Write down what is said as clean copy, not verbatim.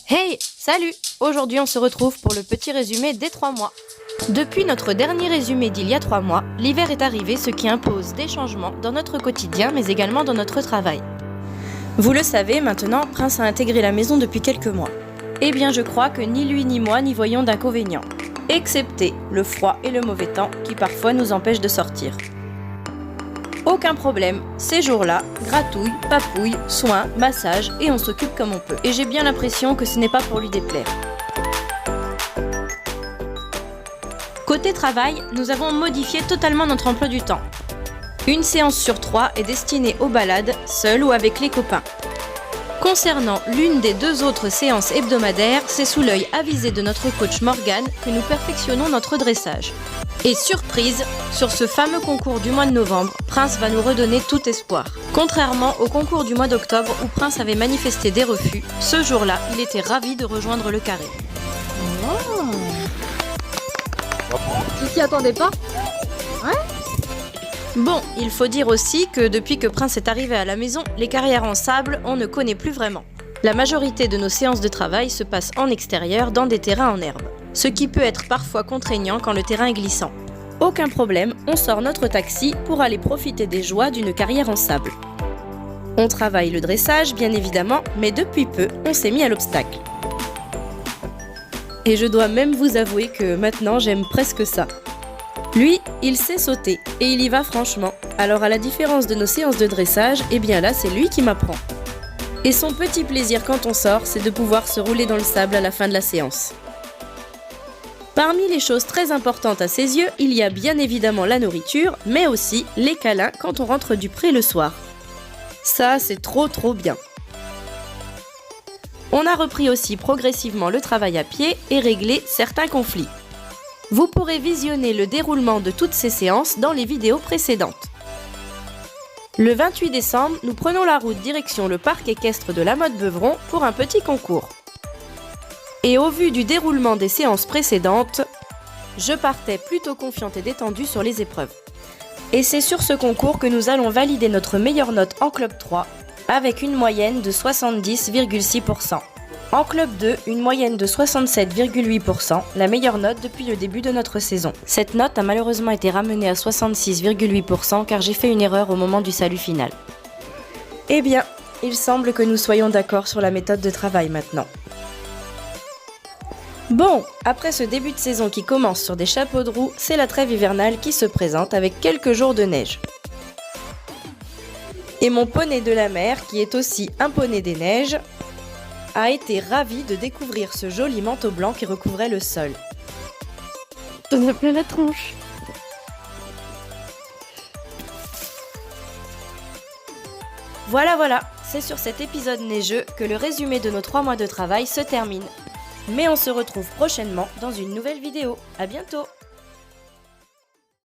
Hey, salut! Aujourd'hui on se retrouve pour le petit résumé des 3 mois. Depuis notre dernier résumé d'il y a 3 mois, l'hiver est arrivé, ce qui impose des changements dans notre quotidien mais également dans notre travail. Vous le savez, maintenant, Prince a intégré la maison depuis quelques mois. Eh bien je crois que ni lui ni moi n'y voyons d'inconvénients, excepté le froid et le mauvais temps qui parfois nous empêchent de sortir. Aucun problème, ces jours-là, gratouille, papouille, soins, massage et on s'occupe comme on peut. Et j'ai bien l'impression que ce n'est pas pour lui déplaire. Côté travail, nous avons modifié totalement notre emploi du temps. Une séance sur 3 est destinée aux balades, seul ou avec les copains. Concernant l'une des 2 autres séances hebdomadaires, c'est sous l'œil avisé de notre coach Morgane que nous perfectionnons notre dressage. Et surprise, sur ce fameux concours du mois de novembre, Prince va nous redonner tout espoir. Contrairement au concours du mois d'octobre où Prince avait manifesté des refus, ce jour-là, il était ravi de rejoindre le carré. Oh. Tu t'y attendais pas? Ouais. Bon, il faut dire aussi que depuis que Prince est arrivé à la maison, les carrières en sable, on ne connaît plus vraiment. La majorité de nos séances de travail se passent en extérieur dans des terrains en herbe, ce qui peut être parfois contraignant quand le terrain est glissant. Aucun problème, on sort notre taxi pour aller profiter des joies d'une carrière en sable. On travaille le dressage, bien évidemment, mais depuis peu, on s'est mis à l'obstacle. Et je dois même vous avouer que maintenant, j'aime presque ça. Lui, il sait sauter, et il y va franchement. Alors à la différence de nos séances de dressage, eh bien là, c'est lui qui m'apprend. Et son petit plaisir quand on sort, c'est de pouvoir se rouler dans le sable à la fin de la séance. Parmi les choses très importantes à ses yeux, il y a bien évidemment la nourriture, mais aussi les câlins quand on rentre du pré le soir. Ça, c'est trop bien. On a repris aussi progressivement le travail à pied et réglé certains conflits. Vous pourrez visionner le déroulement de toutes ces séances dans les vidéos précédentes. Le 28 décembre, nous prenons la route direction le parc équestre de La Motte-Beuvron pour un petit concours. Et au vu du déroulement des séances précédentes, je partais plutôt confiante et détendue sur les épreuves. Et c'est sur ce concours que nous allons valider notre meilleure note en Club 3, avec une moyenne de 70,6%. En Club 2, une moyenne de 67,8%, la meilleure note depuis le début de notre saison. Cette note a malheureusement été ramenée à 66,8% car j'ai fait une erreur au moment du salut final. Eh bien, il semble que nous soyons d'accord sur la méthode de travail maintenant. Bon, après ce début de saison qui commence sur des chapeaux de roue, c'est la trêve hivernale qui se présente avec quelques jours de neige. Et mon poney de la mer, qui est aussi un poney des neiges, a été ravi de découvrir ce joli manteau blanc qui recouvrait le sol. T'en as plein la tronche. Voilà, c'est sur cet épisode neigeux que le résumé de nos 3 mois de travail se termine. Mais on se retrouve prochainement dans une nouvelle vidéo. À bientôt!